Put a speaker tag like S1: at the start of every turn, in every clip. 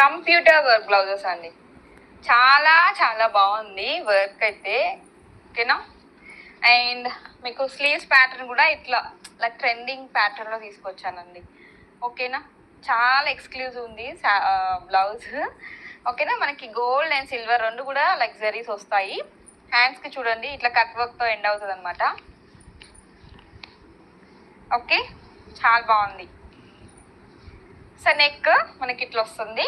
S1: Computer work blouses అండి. చాలా చాలా బాగుంది వర్క్ అయితే, ఓకేనా. అండ్ మీకు స్లీవ్స్ ప్యాటర్న్ కూడా ఇట్లా లైక్ ట్రెండింగ్ ప్యాటర్న్లో తీసుకొచ్చానండి, ఓకేనా. చాలా ఎక్స్క్లూజివ్ ఉంది బ్లౌజ్, ఓకేనా. మనకి గోల్డ్ అండ్ సిల్వర్ రెండు కూడా లైక్ జరీస్ వస్తాయి. హ్యాండ్స్కి చూడండి ఇట్లా కట్ వర్క్తో ఎండ్ అవుతుంది అనమాట. ఓకే, చాలా బాగుంది. సో నెక్ మనకి ఇట్లా వస్తుంది,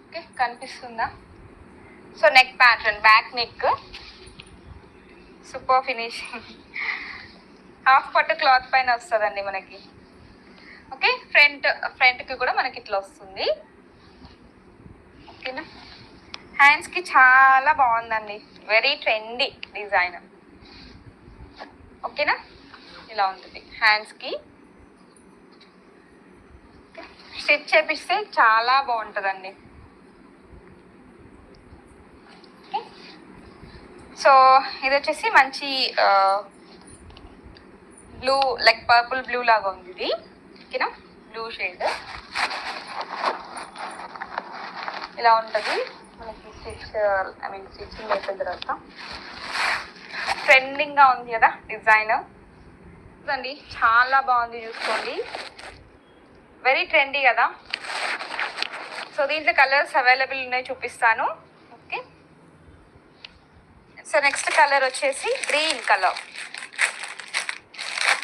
S1: ఓకే, కనిపిస్తుందా. So neck pattern back neck super finishing, half పట్టు క్లాత్ పైన వస్తుందండి మనకి, ఓకే. ఫ్రంట్కి కూడా మనకి ఇట్లా వస్తుంది, ఓకేనా. హ్యాండ్స్కి చాలా బాగుందండి, వెరీ ట్రెండీ డిజైన్, ఓకేనా. ఇలా ఉంటుంది హ్యాండ్స్కి, స్టిచ్ చేపిస్తే చాలా బాగుంటుందండి. సో ఇది వచ్చేసి మంచి బ్లూ లైక్ పర్పుల్ బ్లూ లాగా ఉంది ఇది, ఓకేనా. బ్లూ షేడ్ ఇలా ఉంటుంది మనకి స్టిచ్చింగ్ అయిపోయిన తర్వాత. ట్రెండింగ్గా ఉంది కదా డిజైన్ అండి, చాలా బాగుంది చూసుకోండి, వెరీ ట్రెండీ కదా. సో దీంట్లో కలర్స్ అవైలబుల్ ఉన్నాయి, చూపిస్తాను, ఓకే. సో నెక్స్ట్ కలర్ వచ్చేసి గ్రీన్ కలర్.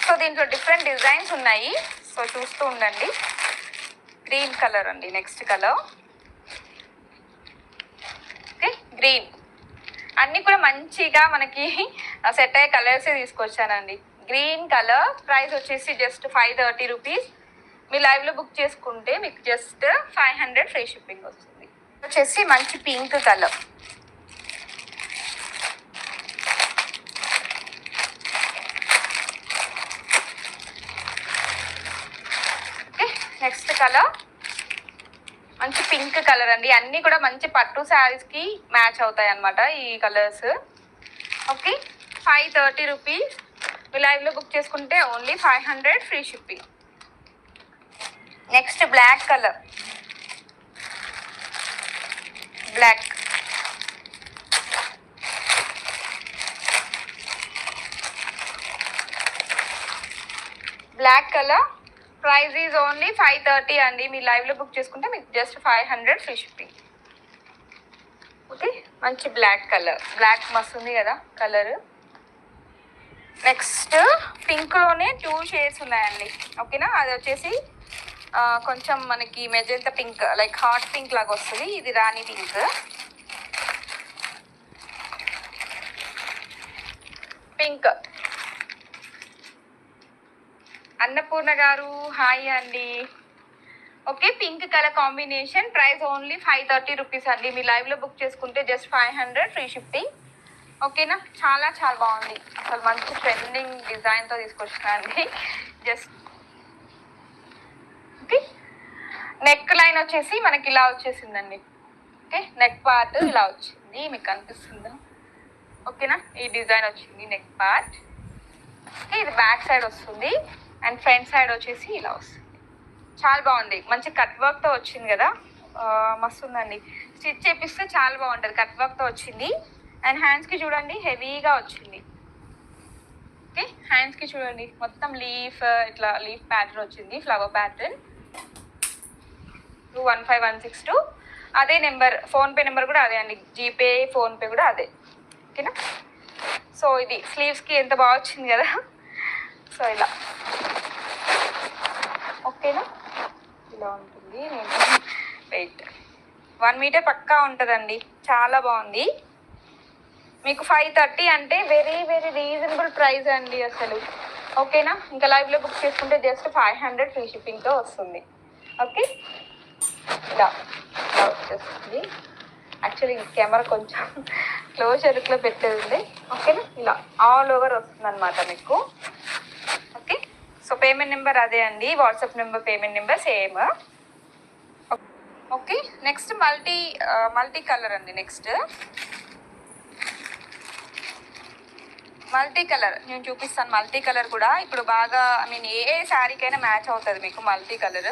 S1: సో దీంట్లో డిఫరెంట్ డిజైన్స్ ఉన్నాయి, సో చూస్తూ ఉండండి. గ్రీన్ కలర్ అండి నెక్స్ట్ కలర్, ఓకే. గ్రీన్ అన్నీ కూడా మంచిగా మనకి సెట్ అయ్యే కలర్సే తీసుకొచ్చానండి. గ్రీన్ కలర్ ప్రైస్ వచ్చేసి జస్ట్ 530 రూపీస్. మీ లైవ్లో బుక్ చేసుకుంటే మీకు జస్ట్ 500 ఫ్రీ షిప్పింగ్ వస్తుంది. వచ్చేసి మంచి pink colour, okay. Next colour మంచి పింక్ కలర్ అండి, అన్నీ కూడా మంచి పట్టు శారీస్కి మ్యాచ్ అవుతాయి అన్నమాట ఈ కలర్స్, ఓకే. 530 రూపీస్. మీ లైవ్లో బుక్ చేసుకుంటే only 500 free shipping. Next black colour, black colour price is only 530 అండి. మీ లైవ్లో బుక్ చేసుకుంటే మీకు జస్ట్ 500 ఫ్రీ షిప్పింగ్, ఓకే. మంచి బ్లాక్ కలర్, బ్లాక్ మస్తు ఉంది కదా కలర్. నెక్స్ట్ పింక్లోనే 2 షేడ్స్ ఉన్నాయండి, ఓకేనా. అది వచ్చేసి కొంచెం మనకి magenta pink like hot pink లాగా వస్తుంది, ఇది రాణి పింక్. పింక్ అన్నపూర్ణ గారు హాయ్ అండి, okay. Pink colour combination price only 530 rupees అండి. మీ లైవ్లో బుక్ చేసుకుంటే జస్ట్ 500 ఫ్రీ షిప్పింగ్, ఓకేనా. చాలా చాలా బాగుంది, అసలు మంచి ట్రెండింగ్ డిజైన్తో తీసుకొచ్చినానండి జస్ట్, ఓకే. నెక్ లైన్ వచ్చేసి మనకి ఇలా వచ్చేసిందండి, ఓకే. నెక్ పార్ట్ ఇలా వచ్చింది, మీకు కనిపిస్తుందా, ఓకేనా. ఈ డిజైన్ వచ్చింది నెక్ పార్ట్, ఓకే. ఇది బ్యాక్ సైడ్ వస్తుంది అండ్ ఫ్రంట్ సైడ్ వచ్చేసి ఇలా వస్తుంది, చాలా బాగుంది. మంచి కట్ వర్క్తో వచ్చింది కదా, మస్తు ఉందండి. స్టిచ్ చేపిస్తే చాలా బాగుంటుంది, కట్ వర్క్తో వచ్చింది. అండ్ హ్యాండ్స్కి చూడండి హెవీగా వచ్చింది, ఓకే. హ్యాండ్స్కి చూడండి మొత్తం లీఫ్ ఇట్లా లీఫ్ ప్యాటర్న్ వచ్చింది, ఫ్లవర్ ప్యాటర్న్. 215-162 అదే నెంబర్, ఫోన్పే నెంబర్ కూడా అదే అండి, జీపే ఫోన్పే కూడా అదే, ఓకేనా. సో ఇది స్లీవ్స్కి ఎంత బాగా వచ్చింది కదా, సో ఇలా, ఓకేనా. ఇలా ఉంటుంది, నేను వెయిట్ 1 మీటర్ పక్కా ఉంటుందండి, చాలా బాగుంది. మీకు 530 అంటే వెరీ వెరీ రీజనబుల్ ప్రైస్ అండి అసలు, ఓకేనా. ఇంకా లైవ్లో బుక్ చేసుకుంటే జస్ట్ 500 ఫ్రీ షిప్పింగ్తో వస్తుంది, ఓకే. ఇలా వచ్చేస్తుంది. యాక్చువల్లీ కెమెరా కొంచెం క్లోజర్లో పెట్టేది ఉంది, ఓకేనా. ఇలా ఆల్ ఓవర్ వస్తుంది అనమాట మీకు, ఓకే. సో పేమెంట్ నెంబర్ అదే అండి, WhatsApp number payment number same, okay. Next multi colour అండి. నెక్స్ట్ మల్టీ కలర్ నేను చూపిస్తాను. మల్టీ కలర్ కూడా ఇప్పుడు బాగా ఏ శారీకైనా మ్యాచ్ అవుతుంది మీకు multi colour,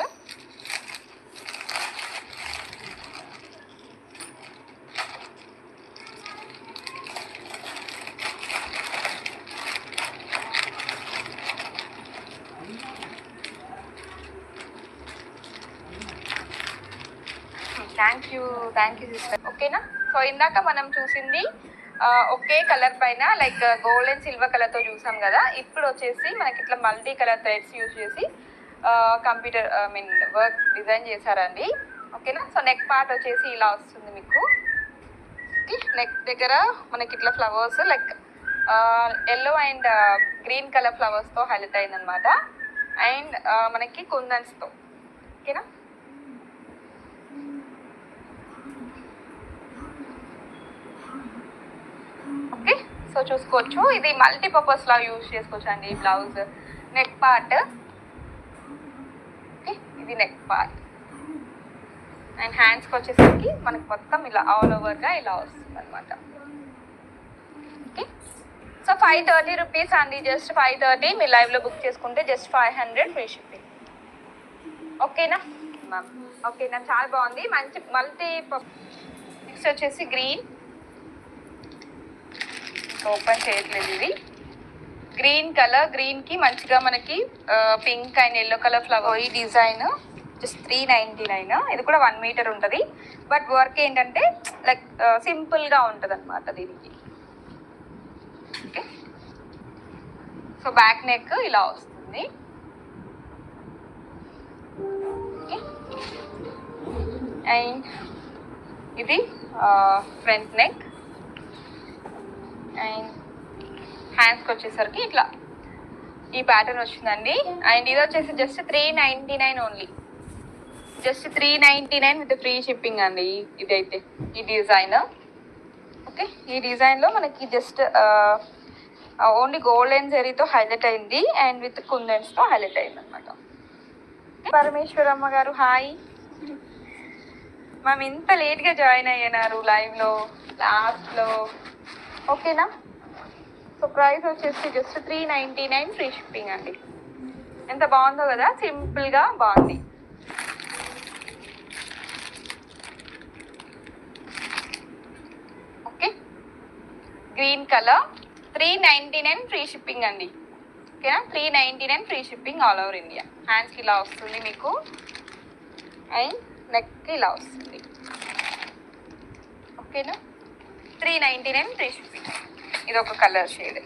S1: thank you sister. ఓకేనా? సో ఇందాక మనం చూసింది ఒకే కలర్ పైన లైక్ గోల్డ్ అండ్ సిల్వర్ కలర్తో చూసాం కదా. ఇప్పుడు వచ్చేసి మనకి ఇట్లా మల్టీ కలర్ థ్రెడ్స్ యూజ్ చేసి కంప్యూటర్ వర్క్ డిజైన్ చేశారండి. ఓకేనా? సో నెక్ పార్ట్ వచ్చేసి ఇలా వస్తుంది మీకు. నెక్ దగ్గర మనకి ఇట్లా flowers like yellow and green colour ఫ్లవర్స్తో హైలైట్ అయిందనమాట. అండ్ మనకి కుందన్స్తో. ఓకేనా? ఓకే, సో చూసుకోవచ్చు. ఇది మల్టీపర్పస్ లా యూజ్ చేసుకోవచ్చు అండి. Blouse neck part. ఓకే, ఇది నెక్ పార్ట్. అండ్ హ్యాండ్స్కి వచ్చేసరికి మనకి మొత్తం ఇలా ఆల్ ఓవర్గా ఇలా వస్తుంది అనమాట. ఓకే, సో 530 రూపీస్ అండి. జస్ట్ 530. మీరు లైవ్లో బుక్ చేసుకుంటే జస్ట్ 500 ఫ్రీ షిప్పింగ్. ఓకేనా మ్యామ్? ఓకేనా, చాలా బాగుంది. మంచి మల్టీ. నెక్స్ట్ వచ్చేసి గ్రీన్. ఓపెన్ చేయట్లేదు. ఇది గ్రీన్ కలర్. గ్రీన్కి మంచిగా మనకి pink and yellow colour flower. ఈ డిజైన్ జస్ట్ 399. ఇది కూడా 1 మీటర్ ఉంటుంది. బట్ వర్క్ ఏంటంటే లైక్ సింపుల్గా ఉంటుంది అనమాట దీనికి. ఓకే, సో బ్యాక్ నెక్ ఇలా వస్తుంది. ఓకే, అండ్ ఇది ఫ్రంట్ నెక్. అండ్ హ్యాండ్స్కి వచ్చేసరికి ఇట్లా ఈ ప్యాటర్న్ వచ్చిందండి. అండ్ ఇది వచ్చేసి just 399 only. Just 399 with free shipping అండి. ఇదైతే ఈ డిజైన్. ఓకే, ఈ డిజైన్లో మనకి జస్ట్ ఓన్లీ గోల్డ్ అండ్ జరీతో హైలైట్ అయింది అండ్ విత్ కుందన్స్తో హైలైట్ అయింది అనమాట. పరమేశ్వరమ్మ గారు హాయ్. మేము ఇంత లేట్గా జాయిన్ అయ్యారు లైవ్లో లాస్ట్లో. ఓకేనా? సో ప్రైస్ వచ్చేసి జస్ట్ 399 ఫ్రీ షిప్పింగ్ అండి. ఎంత బాగుందో కదా, సింపుల్గా బాగుంది. Okay, green colour 399 free shipping అండి. ఓకేనా? 399 free shipping all over India. హ్యాండ్స్కి ఇలా వస్తుంది మీకు అండ్ నెక్కి ఇలా వస్తుంది. ఓకేనా? 399 ఫ్రీ షిప్పింగ్. ఇది ఒక కలర్ షేడ్.